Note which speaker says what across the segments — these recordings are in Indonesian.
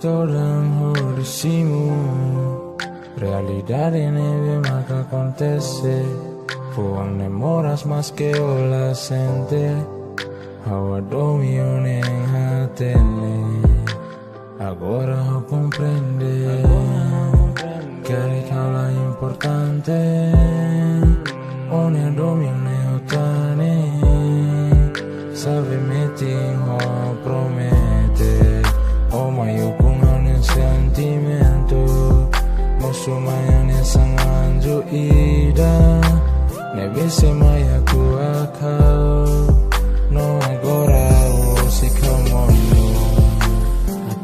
Speaker 1: Todo decimos, realidad nieve más que acontece. Fuang demoras más que olas sente. Hawa domio neng hatene. Agora eu comprende que a causa importante. One domio neng otane. Sabe meeting ho promete. Oh mayo kung ano sentimento. Musumayan isang anjo ida. Nebise maya ku akau. No agora si kamono.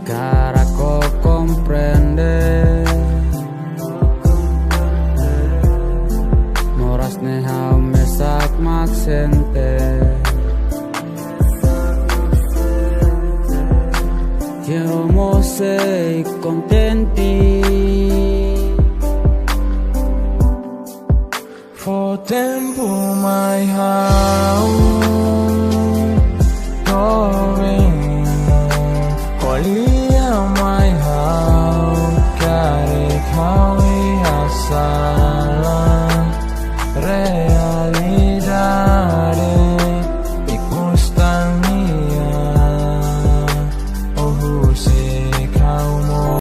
Speaker 2: Cara ko comprende. Moras ne hau mesak maksente. Quiero ser contenti.
Speaker 1: For tempo mai hau.